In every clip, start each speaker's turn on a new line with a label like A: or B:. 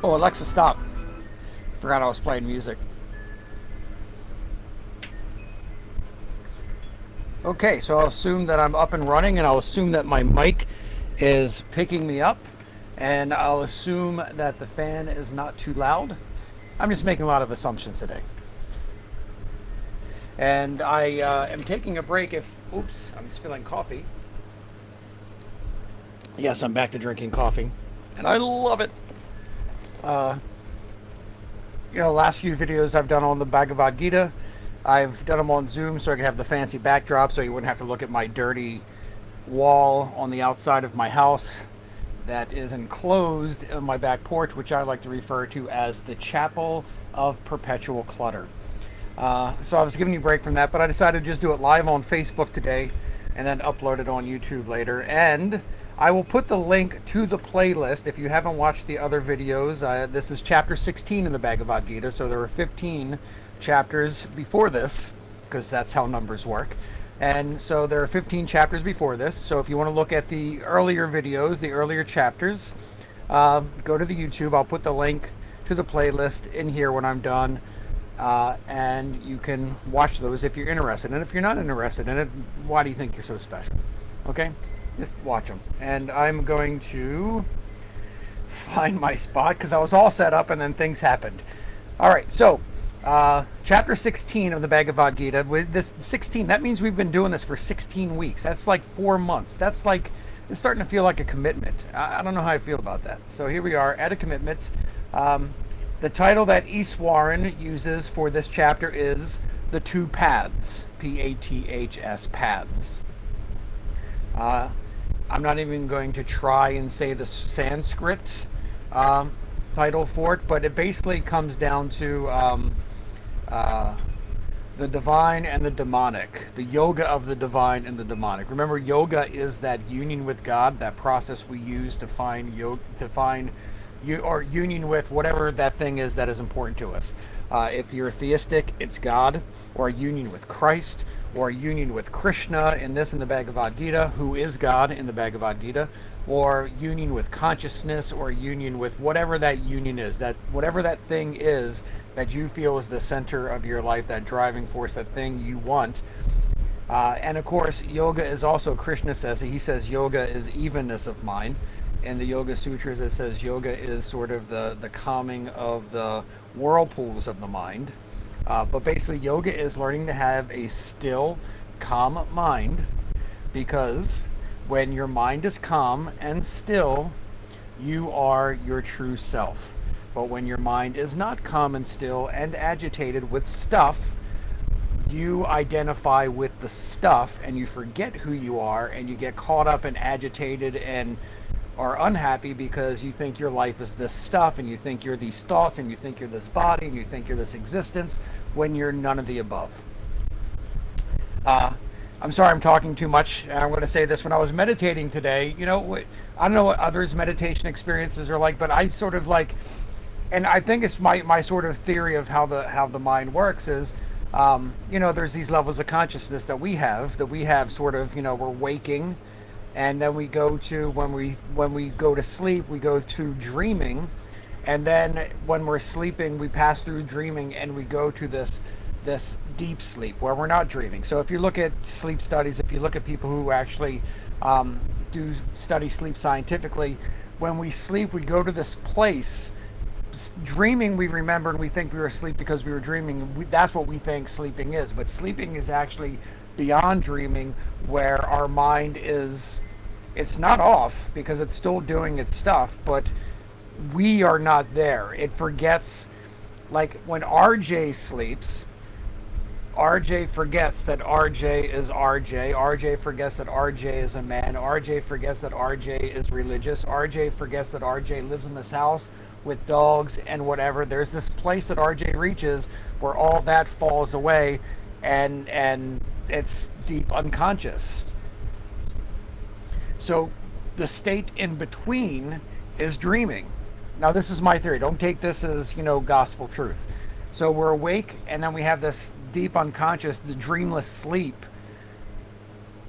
A: Oh, Alexa, stop. Forgot I was playing music. Okay, so I'll assume that I'm up and running, and I'll assume that my mic is picking me up, and I'll assume that the fan is not too loud. I'm just making a lot of assumptions today. And I am taking a break oops, I'm spilling coffee. Yes, I'm back to drinking coffee, and I love it. Last few videos I've done on the Bhagavad Gita, I've done them on Zoom so I can have the fancy backdrop so you wouldn't have to look at my dirty wall on the outside of my house that is enclosed on my back porch, which I like to refer to as the Chapel of Perpetual Clutter. So I was giving you a break from that, but I decided to just do it live on Facebook today and then upload it on YouTube later. And I will put the link to the playlist if you haven't watched the other videos. This is chapter 16 in the Bhagavad Gita, so there were 15 chapters before this, because that's how numbers work. And so there are 15 chapters before this. So if you want to look at the earlier videos, the earlier chapters, go to the YouTube. I'll put the link to the playlist in here when I'm done. And you can watch those if you're interested. And if you're not interested in it, why do you think you're so special? Okay? Just watch them. And I'm going to find my spot because I was all set up and then things happened. All right, so chapter 16 of the Bhagavad Gita. With this 16, that means we've been doing this for 16 weeks. That's like 4 months. It's starting to feel like a commitment. I don't know how I feel about that. So here we are at a commitment. The title that Iswaran uses for this chapter is The Two Paths, Paths, paths. I'm not even going to try and say the Sanskrit title for it, but it basically comes down to the divine and the demonic, the yoga of the divine and the demonic. Remember, yoga is that union with God, that process we use to find union with whatever that thing is that is important to us. If you're theistic, it's God, or a union with Christ, or a union with Krishna in the Bhagavad Gita, who is God in the Bhagavad Gita, or union with consciousness, or union with whatever that union is, that whatever that thing is that you feel is the center of your life, that driving force, that thing you want. And of course, yoga is also, Krishna says, he says yoga is evenness of mind. In the Yoga Sutras, it says yoga is sort of the calming of the whirlpools of the mind. But basically, yoga is learning to have a still, calm mind, because when your mind is calm and still, you are your true self. But when your mind is not calm and still and agitated with stuff, you identify with the stuff and you forget who you are, and you get caught up and agitated and are unhappy because you think your life is this stuff, and you think you're these thoughts, and you think you're this body, and you think you're this existence, when you're none of the above. I'm sorry I'm talking too much. I'm going to say this. When I was meditating today, I don't know what others' meditation experiences are like, but I sort of like, and I think it's my sort of theory of how the mind works is, there's these levels of consciousness that we have sort of, we're waking. And then we go to, when we go to sleep, we go to dreaming. And then when we're sleeping, we pass through dreaming and we go to this deep sleep where we're not dreaming. So if you look at sleep studies, if you look at people who actually do study sleep scientifically, when we sleep, we go to this place. Dreaming, we remember and we think we were asleep because we were dreaming. That's what we think sleeping is. But sleeping is actually beyond dreaming, where our mind is, it's not off because it's still doing its stuff, but we are not there. It forgets, like when RJ sleeps, RJ forgets that RJ is RJ. RJ forgets that RJ is a man. RJ forgets that RJ is religious. RJ forgets that RJ lives in this house with dogs and whatever. There's this place that RJ reaches where all that falls away, and it's deep unconscious. So the state in between is dreaming. Now, this is my theory. Don't take this as, gospel truth. So we're awake, and then we have this deep unconscious, the dreamless sleep,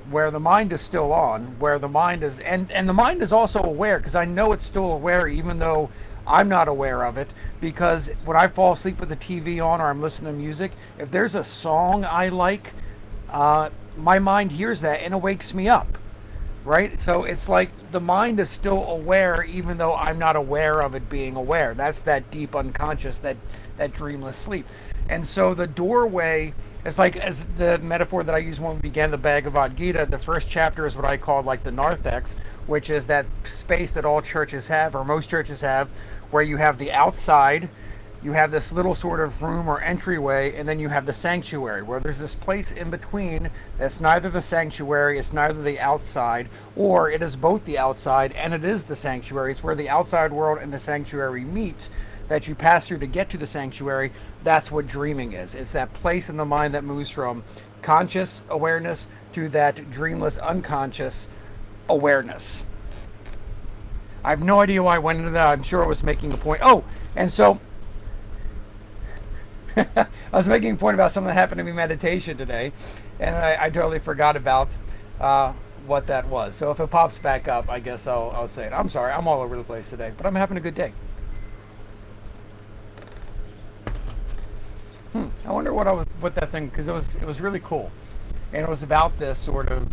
A: where the mind is still on, where the mind is, and the mind is also aware, because I know it's still aware, even though I'm not aware of it, because when I fall asleep with the TV on or I'm listening to music, if there's a song I like, my mind hears that and it wakes me up, right? So it's like the mind is still aware even though I'm not aware of it being aware. That's that deep unconscious, that dreamless sleep. And so the doorway, it's like, as the metaphor that I used when we began the Bhagavad Gita, the first chapter is what I call like the narthex, which is that space that all churches have, or most churches have, where you have the outside, you have this little sort of room or entryway, and then you have the sanctuary, where there's this place in between that's neither the sanctuary, it's neither the outside, or it is both the outside and it is the sanctuary. It's where the outside world and the sanctuary meet, that you pass through to get to the sanctuary. That's what dreaming is. It's that place in the mind that moves from conscious awareness to that dreamless unconscious awareness. I have no idea why I went into that. I'm sure I was making a point. Oh, and so I was making a point about something that happened to me in meditation today, and I totally forgot about what that was. So if it pops back up, I guess I'll say it. I'm sorry, I'm all over the place today, but I'm having a good day. I wonder what that thing, because it was really cool, and it was about this sort of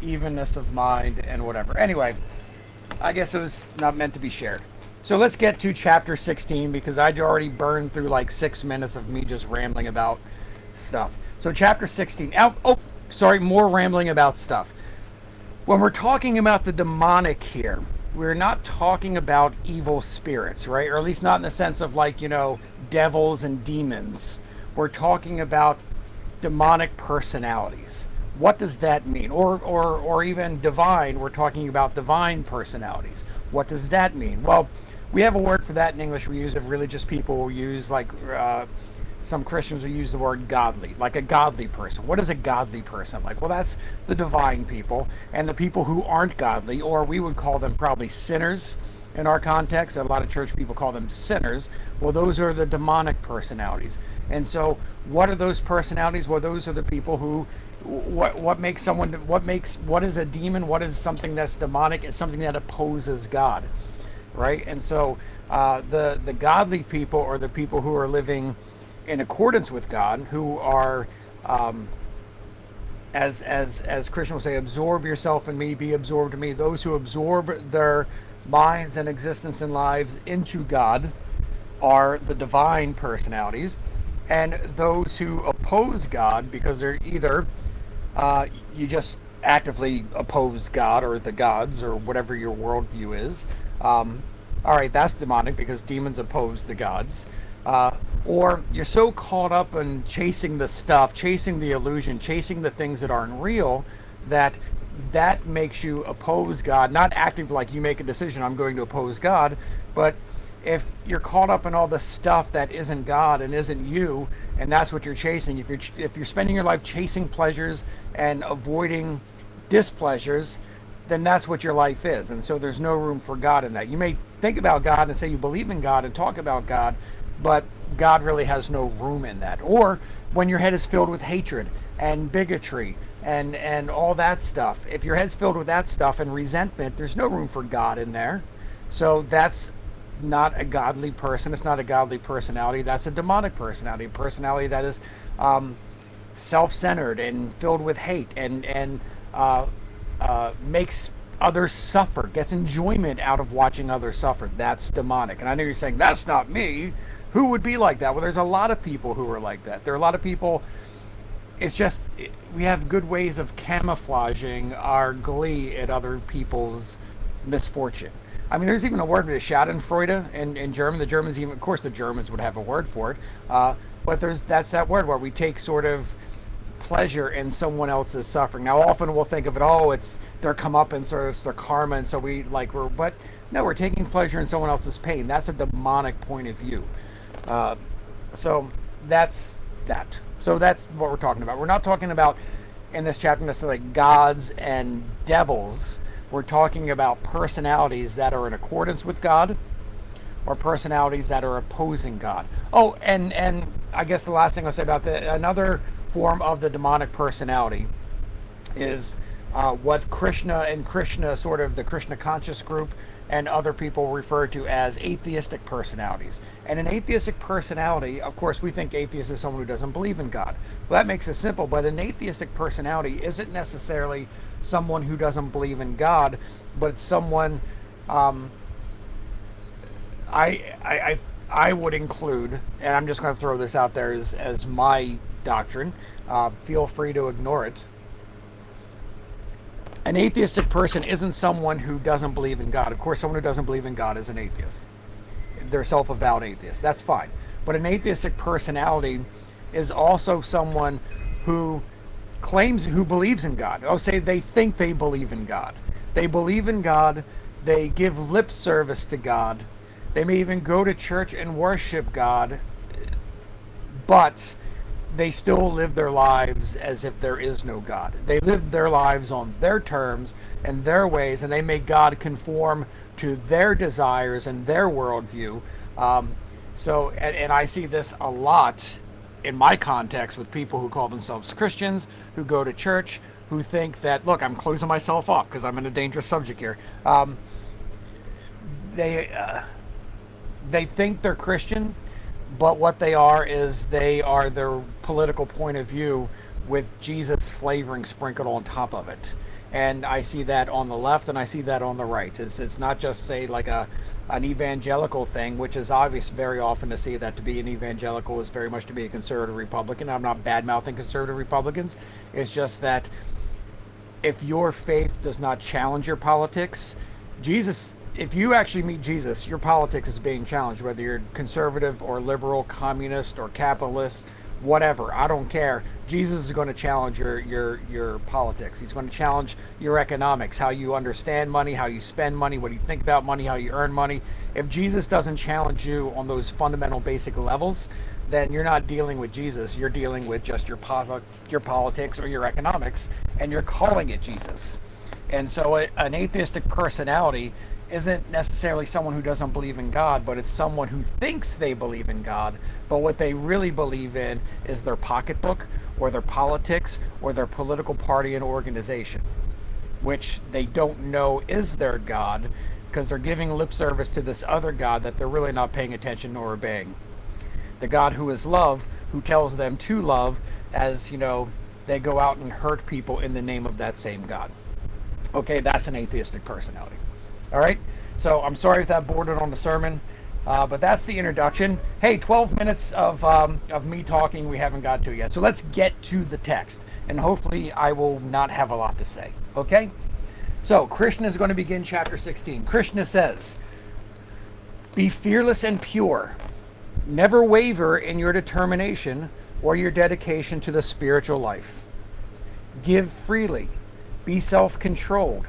A: evenness of mind and whatever. Anyway, I guess it was not meant to be shared. So let's get to chapter 16, because I'd already burned through like 6 minutes of me just rambling about stuff. So chapter 16. More rambling about stuff. When we're talking about the demonic here, we're not talking about evil spirits, right? Or at least not in the sense of like, devils and demons. We're talking about demonic personalities. What does that mean? Or even divine, we're talking about divine personalities. What does that mean? Well, we have a word for that in English. We use it. Religious people will use, like some Christians will use the word godly, like a godly person. What is a godly person like? Well, that's the divine people, and the people who aren't godly, or we would call them probably sinners in our context. A lot of church people call them sinners. Well, those are the demonic personalities. And so what are those personalities? Well, those are the people who, what is a demon? What is something that's demonic? It's something that opposes God, right? And so the godly people are the people who are living in accordance with God, who are, as Christians will say, absorb yourself in me, be absorbed in me. Those who absorb their minds and existence and lives into God are the divine personalities. And those who oppose God, because they're either you just actively oppose God or the gods or whatever your worldview is. All right, that's demonic, because demons oppose the gods. Or you're so caught up in chasing the stuff, chasing the illusion, chasing the things that aren't real, that makes you oppose God. Not active, like you make a decision, I'm going to oppose God, but if you're caught up in all the stuff that isn't God and isn't you, and that's what you're chasing, if you're spending your life chasing pleasures and avoiding displeasures, then that's what your life is. And so there's no room for God in that. You may think about God and say you believe in God and talk about God, but God really has no room in that. Or when your head is filled with hatred and bigotry and all that stuff, if your head's filled with that stuff and resentment, there's no room for God in there. So that's not a godly person. It's not a godly personality. That's a demonic personality, a personality that is self-centered and filled with hate and makes others suffer, gets enjoyment out of watching others suffer. That's demonic. And I know you're saying, that's not me. Who would be like that? Well, there's a lot of people who are like that. There are a lot of people. It's just, we have good ways of camouflaging our glee at other people's misfortune. I mean, there's even a word for it, Schadenfreude in German. The Germans even, of course, the Germans would have a word for it. But that's that word where we take sort of pleasure in someone else's suffering. Now, often we'll think of it, it's their comeuppance, or it's their karma, and so but no, we're taking pleasure in someone else's pain. That's a demonic point of view. So that's that. So that's what we're talking about. We're not talking about, in this chapter, necessarily gods and devils. We're talking about personalities that are in accordance with God, or personalities that are opposing God. Oh, and I guess the last thing I'll say about another form of the demonic personality is what Krishna and Krishna, sort of the Krishna conscious group, and other people refer to as atheistic personalities. And an atheistic personality, of course, we think atheist is someone who doesn't believe in God. Well, that makes it simple, but an atheistic personality isn't necessarily someone who doesn't believe in God, but it's someone I would include, and I'm just going to throw this out there as my doctrine. Feel free to ignore it. An atheistic person isn't someone who doesn't believe in God. Of course, someone who doesn't believe in God is an atheist. They're self-avowed atheists. That's fine. But an atheistic personality is also someone who believes in God. Oh, say they think they believe in God. They believe in God. They give lip service to God. They may even go to church and worship God, but they still live their lives as if there is no God. They live their lives on their terms and their ways, and they make God conform to their desires and their worldview. And I see this a lot in my context with people who call themselves Christians, who go to church, who think that, look, I'm closing myself off because I'm in a dangerous subject here. They think they're Christian, but what they are is they are their political point of view with Jesus flavoring sprinkled on top of it. And I see that on the left and I see that on the right. It's not just, say, like an evangelical thing, which is obvious very often to see that to be an evangelical is very much to be a conservative Republican. I'm not bad-mouthing conservative Republicans. It's just that if your faith does not challenge your politics, if you actually meet Jesus, your politics is being challenged, whether you're conservative or liberal, communist or capitalist, whatever. I don't care. Jesus is going to challenge your politics. He's going to challenge your economics, how you understand money, how you spend money, what you think about money, how you earn money. If Jesus doesn't challenge you on those fundamental basic levels, then you're not dealing with Jesus. You're dealing with just your politics or your economics, and you're calling it Jesus. And so an atheistic personality isn't necessarily someone who doesn't believe in God, but it's someone who thinks they believe in God, but what they really believe in is their pocketbook or their politics or their political party and organization, which they don't know is their God because they're giving lip service to this other God that they're really not paying attention nor obeying. The God who is love, who tells them to love, as they go out and hurt people in the name of that same God. Okay, that's an atheistic personality. All right, so I'm sorry if that bordered on the sermon, but that's the introduction. Hey, 12 minutes of me talking we haven't got to yet. So let's get to the text, and hopefully I will not have a lot to say, okay? So Krishna is going to begin chapter 16. Krishna says, "Be fearless and pure. Never waver in your determination or your dedication to the spiritual life. Give freely. Be self-controlled,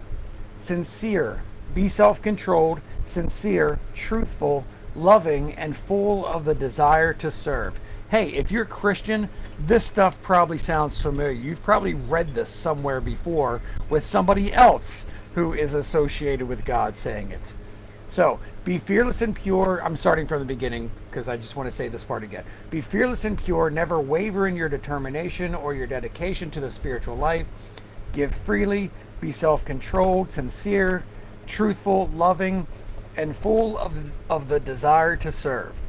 A: sincere. Be self-controlled, sincere, truthful, loving, and full of the desire to serve." Hey, if you're Christian, this stuff probably sounds familiar. You've probably read this somewhere before with somebody else who is associated with God saying it. So, be fearless and pure. I'm starting from the beginning because I just want to say this part again. Be fearless and pure. Never waver in your determination or your dedication to the spiritual life. Give freely. Be self-controlled, sincere, truthful, loving, and full of the desire to serve.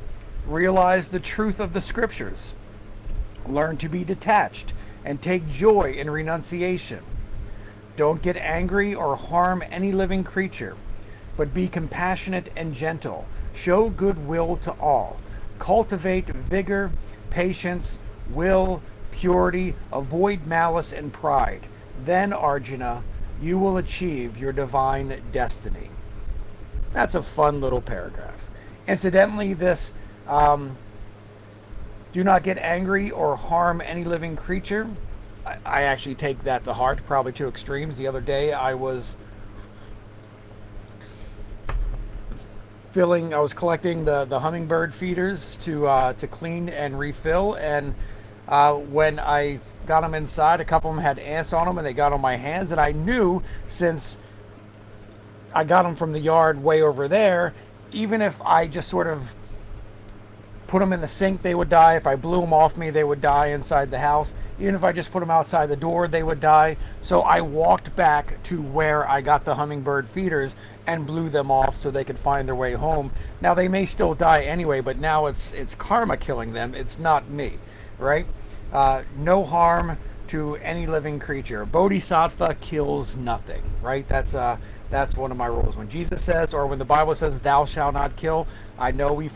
A: Realize the truth of the scriptures. Learn to be detached and take joy in renunciation. Don't get angry or harm any living creature, but be compassionate and gentle. Show goodwill to all. Cultivate vigor, patience, will, purity. Avoid malice and pride. Then, Arjuna, you will achieve your divine destiny. That's a fun little paragraph. Incidentally, this do not get angry or harm any living creature. I actually take that to heart, probably to extremes. The other day I was collecting the hummingbird feeders to clean and refill, and when I got them inside, a couple of them had ants on them and they got on my hands, and I knew, since I got them from the yard way over there, even if I just sort of put them in the sink, they would die. If I blew them off me, they would die inside the house. Even if I just put them outside the door, they would die. So I walked back to where I got the hummingbird feeders and blew them off so they could find their way home. Now they may still die anyway, but now it's karma killing them. It's not me, right? No harm to any living creature. Bodhisattva kills nothing, right? That's one of my rules. When Jesus says, or when the Bible says, "Thou shalt not kill," I know we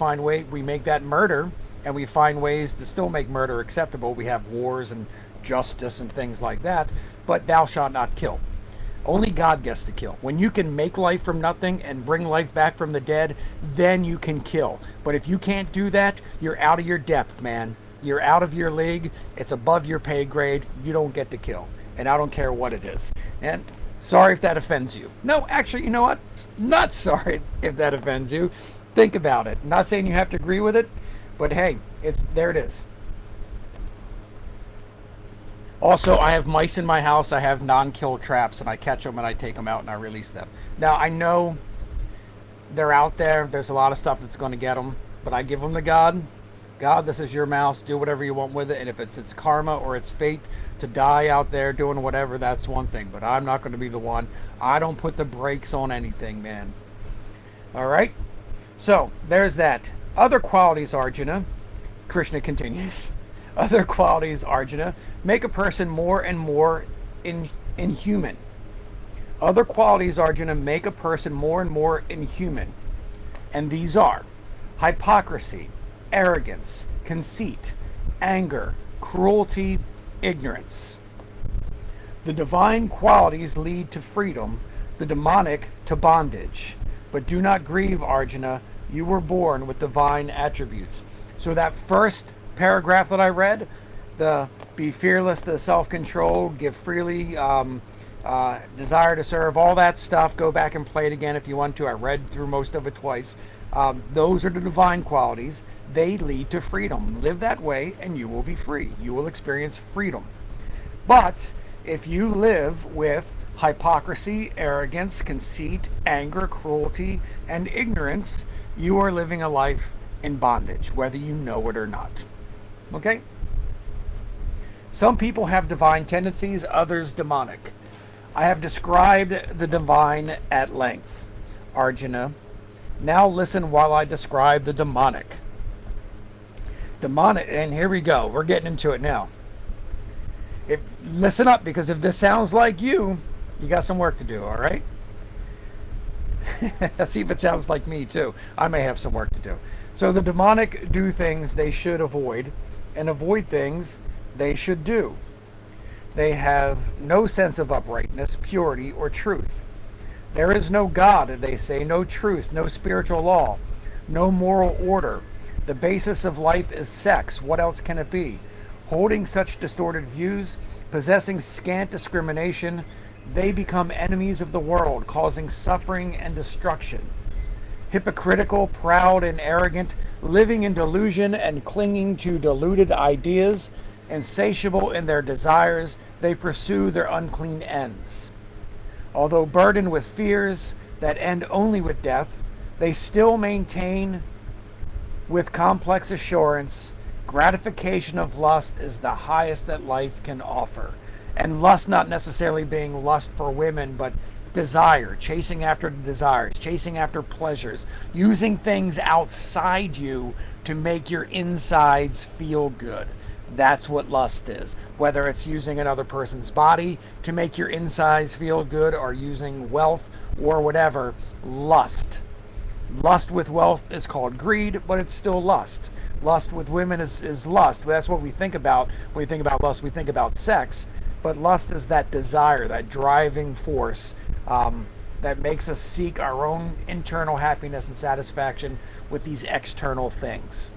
A: make that murder, and we find ways to still make murder acceptable. We have wars and justice and things like that, but "thou shalt not kill." Only God gets to kill. When you can make life from nothing and bring life back from the dead, then you can kill. But if you can't do that, you're out of your depth, man. You're out of your league. It's above your pay grade. You don't get to kill. And I don't care what it is. And sorry if that offends you. No, actually, you know what? Not sorry if that offends you. Think about it. Not saying you have to agree with it, but hey, there it is. Also, I have mice in my house. I have non-kill traps, and I catch them and I take them out and I release them. Now, I know they're out there. There's a lot of stuff that's going to get them, but I give them to God. God, this is your mouse. Do whatever you want with it. And if it's karma or it's fate to die out there doing whatever, that's one thing. But I'm not going to be the one. I don't put the brakes on anything, man. All right? So, there's that. Other qualities, Arjuna. Krishna continues. Other qualities, Arjuna, make a person more and more inhuman. Other qualities, Arjuna, make a person more and more inhuman. And these are hypocrisy, arrogance, conceit, anger, cruelty, ignorance. The divine qualities lead to freedom, the demonic to bondage. But do not grieve, Arjuna, you were born with divine attributes. So that first paragraph that I read, the be fearless, the self-control, give freely, desire to serve, all that stuff, go back and play it again if you want to. I read through most of it twice. Those are the divine qualities. They lead to freedom. Live that way and you will be free. You will experience freedom. But if you live with hypocrisy, arrogance, conceit, anger, cruelty, and ignorance, you are living a life in bondage, whether you know it or not. Okay? Some people have divine tendencies, others demonic. I have described the divine at length, Arjuna. Now listen while I describe the demonic. Demonic, and here we go. We're getting into it now. Listen up, because if this sounds like you got some work to do, all right? See if it sounds like me too. I may have some work to do. So the demonic do things they should avoid and avoid things they should do. They have no sense of uprightness, purity, or truth. There is no God, they say, no truth, no spiritual law, no moral order. The basis of life is sex. What else can it be? Holding such distorted views, possessing scant discrimination, they become enemies of the world, causing suffering and destruction. Hypocritical, proud, and arrogant, living in delusion and clinging to deluded ideas, insatiable in their desires, they pursue their unclean ends. Although burdened with fears that end only with death, they still maintain with complex assurance, gratification of lust is the highest that life can offer. And lust not necessarily being lust for women, but desire, chasing after desires, chasing after pleasures, using things outside you to make your insides feel good. That's what lust is. Whether it's using another person's body to make your insides feel good or using wealth or whatever, lust. Lust with wealth is called greed, but it's still lust. Lust with women is lust. That's what we think about when we think about lust. We think about sex, but lust is that desire, that driving force that makes us seek our own internal happiness and satisfaction with these external things.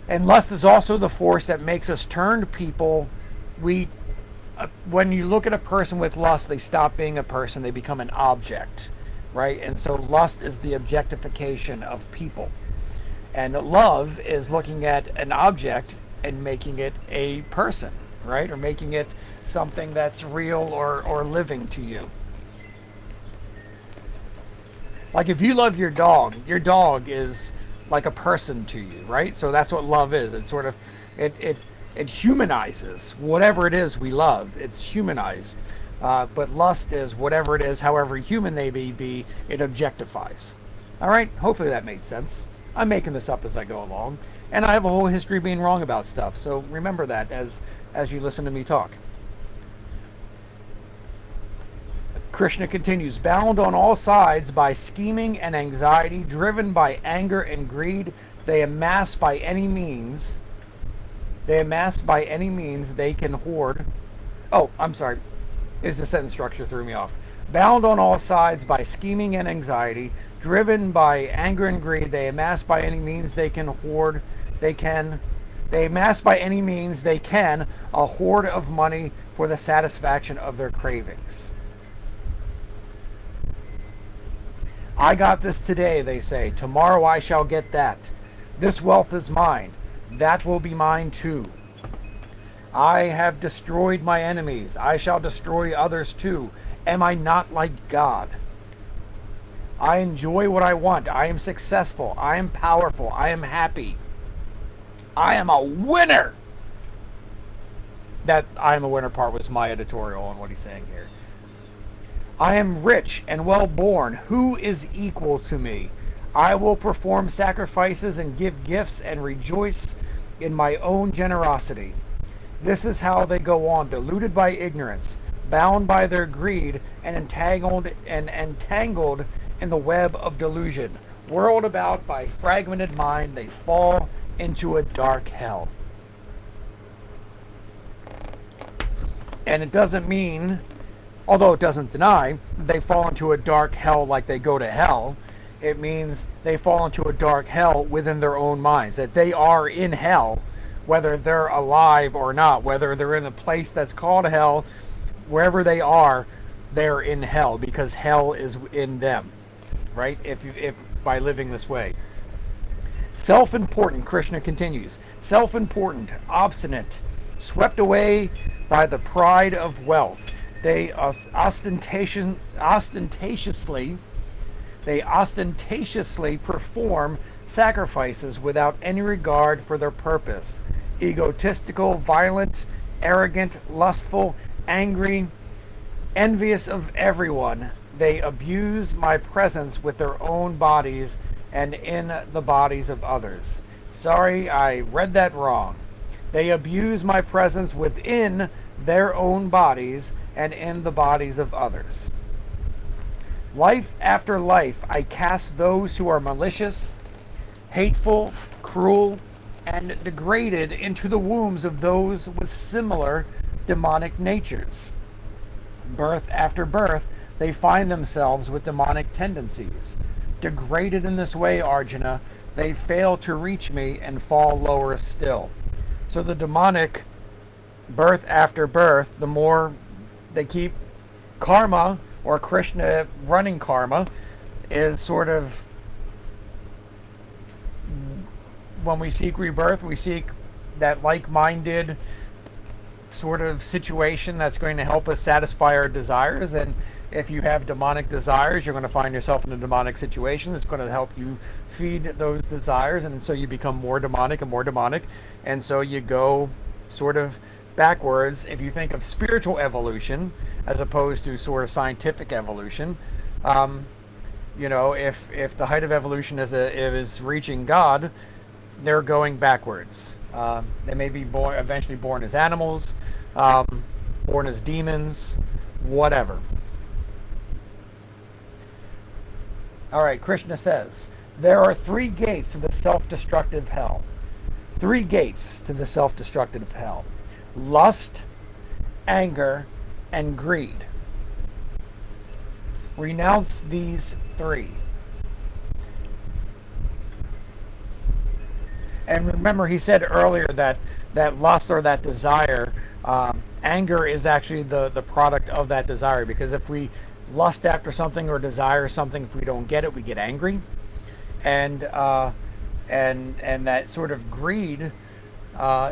A: And lust is also the force that makes us turn to people. When you look at a person with lust, they stop being a person, they become an object, right? And so lust is the objectification of people. And love is looking at an object and making it a person, right? Or making it something that's real or living to you. Like if you love your dog is like a person to you, right? So that's what love is. It's sort of, it humanizes whatever it is we love. It's humanized. But lust is whatever it is, however human they may be, it objectifies. All right, hopefully that made sense. I'm making this up as I go along, and I have a whole history of being wrong about stuff. So remember that as you listen to me talk. Krishna continues, bound on all sides by scheming and anxiety, driven by anger and greed, they amass by any means they can hoard. Oh, I'm sorry. The sentence structure threw me off. Bound on all sides by scheming and anxiety, driven by anger and greed, they amass by any means they can hoard. They amass by any means they can a hoard of money for the satisfaction of their cravings. I got this today, they say. Tomorrow I shall get that. This wealth is mine. That will be mine too. I have destroyed my enemies. I shall destroy others too. Am I not like God? I enjoy what I want. I am successful. I am powerful. I am happy. I am a winner. That I am a winner part was my editorial on what he's saying here. I am rich and well born. Who is equal to me? I will perform sacrifices and give gifts and rejoice in my own generosity. This is how they go on, deluded by ignorance, bound by their greed, and entangled in the web of delusion. Whirled about by fragmented mind, they fall into a dark hell. And it doesn't mean, although it doesn't deny, they fall into a dark hell like they go to hell. It means they fall into a dark hell within their own minds, that they are in hell, whether they're alive or not, whether they're in a place that's called hell, wherever they are, they're in hell because hell is in them, right? If by living this way. Self-important, Krishna continues, self-important, obstinate, swept away by the pride of wealth. They ostentatiously perform sacrifices without any regard for their purpose. Egotistical, violent, arrogant, lustful, angry, envious of everyone, they abuse my presence with their own bodies and in the bodies of others. Sorry, I read that wrong. They abuse my presence within their own bodies and in the bodies of others. Life after life, I cast those who are malicious, hateful, cruel, and degraded into the wombs of those with similar demonic natures. Birth after birth, they find themselves with demonic tendencies. Degraded in this way, Arjuna, they fail to reach me and fall lower still. So the demonic, birth after birth, the more they keep karma, or Krishna running karma, is sort of, when we seek rebirth, we seek that like-minded sort of situation that's going to help us satisfy our desires. And if you have demonic desires, you're going to find yourself in a demonic situation that's going to help you feed those desires, and so you become more demonic and more demonic, and so you go sort of backwards. If you think of spiritual evolution as opposed to sort of scientific evolution, if the height of evolution is reaching God, they're going backwards. They may be eventually born as animals, born as demons, whatever. All right, Krishna says, there are 3 gates to the self-destructive hell. 3 gates to the self-destructive hell. Lust, anger, and greed. Renounce these 3. And remember, he said earlier that lust, or that desire, anger is actually the product of that desire. Because if we lust after something or desire something, if we don't get it, we get angry. And that sort of greed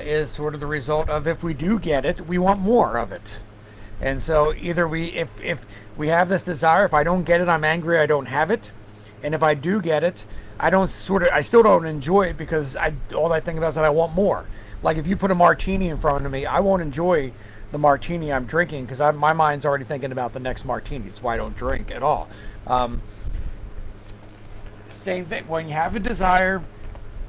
A: is sort of the result of, if we do get it, we want more of it. And so either if we have this desire, if I don't get it, I'm angry, I don't have it. And if I do get it, I still don't enjoy it because all I think about is that I want more. Like if you put a martini in front of me, I won't enjoy the martini I'm drinking because my mind's already thinking about the next martini. It's why I don't drink at all. Same thing. When you have a desire,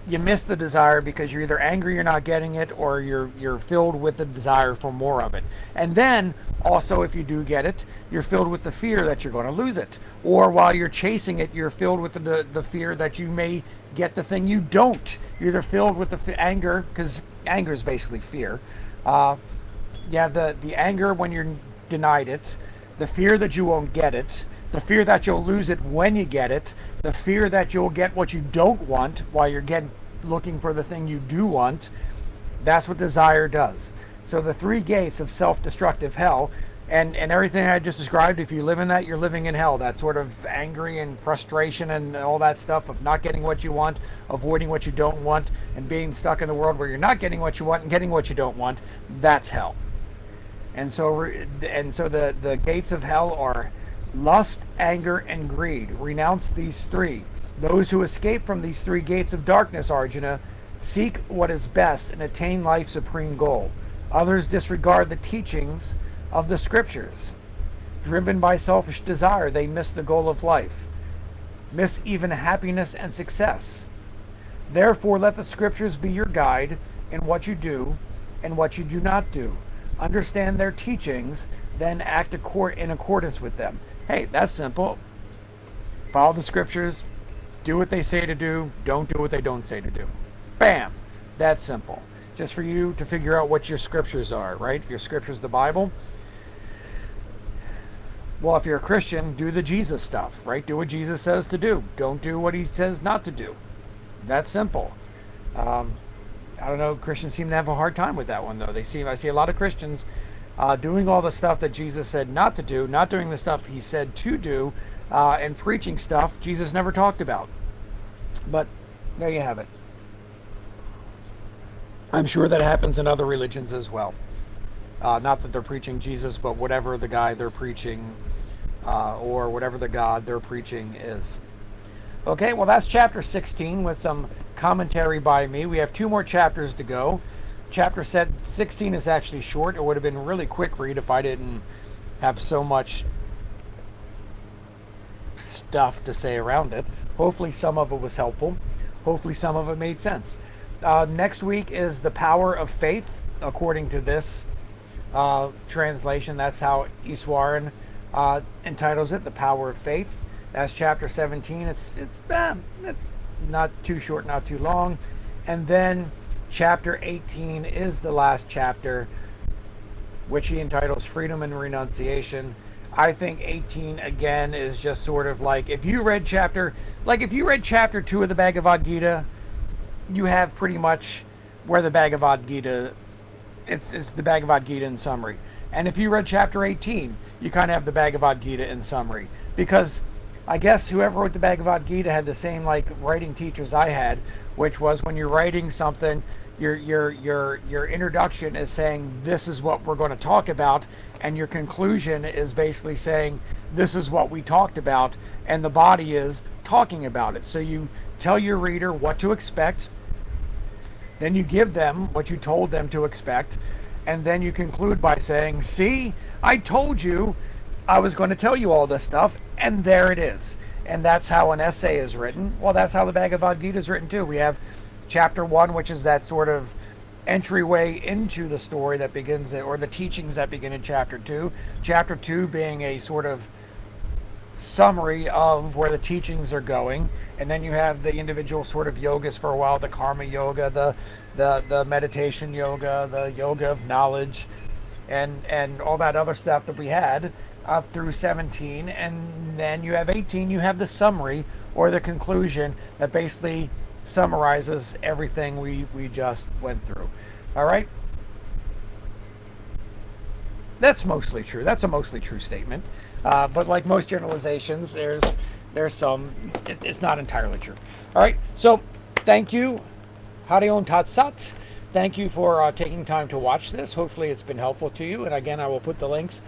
A: you miss the desire because you're either angry you're not getting it, or you're filled with the desire for more of it. And then also, if you do get it, you're filled with the fear that you're going to lose it. Or while you're chasing it, you're filled with the fear that you may get the thing you don't. You're either filled with the anger, because anger is basically fear. The anger when you're denied it, the fear that you won't get it, the fear that you'll lose it when you get it, the fear that you'll get what you don't want while you're looking for the thing you do want. That's what desire does. So the three gates of self-destructive hell, and everything I just described, if you live in that, you're living in hell. That sort of angry and frustration and all that stuff of not getting what you want, avoiding what you don't want, and being stuck in the world where you're not getting what you want and getting what you don't want, that's hell. And so the gates of hell are lust, anger, and greed. Renounce these three. Those who escape from these three gates of darkness, Arjuna, seek what is best and attain life's supreme goal. Others disregard the teachings of the scriptures. Driven by selfish desire, they miss the goal of life, miss even happiness and success. Therefore, let the scriptures be your guide in what you do and what you do not do. Understand their teachings, then act in accordance with them. Hey, that's simple. Follow the scriptures, do what they say to do, don't do what they don't say to do. Bam! That's simple. Just for you to figure out what your scriptures are, right? If your scripture is the Bible, well, if you're a Christian, do the Jesus stuff, right? Do what Jesus says to do. Don't do what he says not to do. That's simple. I don't know, Christians seem to have a hard time with that one, though. I see a lot of Christians doing all the stuff that Jesus said not to do, not doing the stuff he said to do, and preaching stuff Jesus never talked about. But there you have it. I'm sure that happens in other religions as well. Not that they're preaching Jesus, but whatever the guy they're preaching, or whatever the God they're preaching is. Okay, well, that's chapter 16 with some commentary by me. We have 2 more chapters to go. Chapter 16 is actually short. It would have been a really quick read if I didn't have so much stuff to say around it. Hopefully some of it was helpful. Hopefully some of it made sense. Next week is the power of faith, according to this translation. That's how Iswaran entitles it, the power of faith. That's chapter 17. It's not too short, not too long. And then chapter 18 is the last chapter, which he entitles Freedom and Renunciation. I think 18 again is just sort of like if you read chapter 2 of the Bhagavad Gita, you have pretty much where the Bhagavad Gita, it's the Bhagavad Gita in summary. And if you read chapter 18, you kind of have the Bhagavad Gita in summary, because I guess whoever wrote the Bhagavad Gita had the same like writing teachers I had, which was when you're writing something, your introduction is saying this is what we're going to talk about, and your conclusion is basically saying this is what we talked about, and the body is talking about it. So you tell your reader what to expect, then you give them what you told them to expect, and then you conclude by saying, see, I told you I was going to tell you all this stuff, and there it is. And that's how an essay is written. Well, that's how the Bhagavad Gita is written too. We have chapter 1, which is that sort of entryway into the story that begins, or the teachings that begin in chapter 2. Chapter 2 being a sort of summary of where the teachings are going, and then you have the individual sort of yogas for a while, the karma yoga, the meditation yoga, the yoga of knowledge, and all that other stuff that we had up through 17. And then you have 18, you have the summary or the conclusion that basically summarizes everything we just went through. All right, that's mostly true. That's a mostly true statement, but like most generalizations, there's some, it's not entirely true. All right, so thank you, Hari Om Tat Sat. Thank you for taking time to watch this. Hopefully it's been helpful to you, and again, I will put the links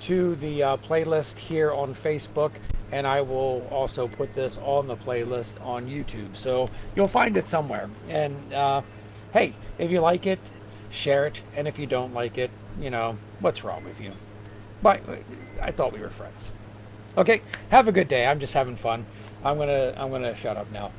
A: to the playlist here on Facebook and I will also put this on the playlist on YouTube. So you'll find it somewhere. And hey, if you like it, share it. And if you don't like it, what's wrong with you? But I thought we were friends. Okay, have a good day. I'm just having fun. I'm gonna shut up now.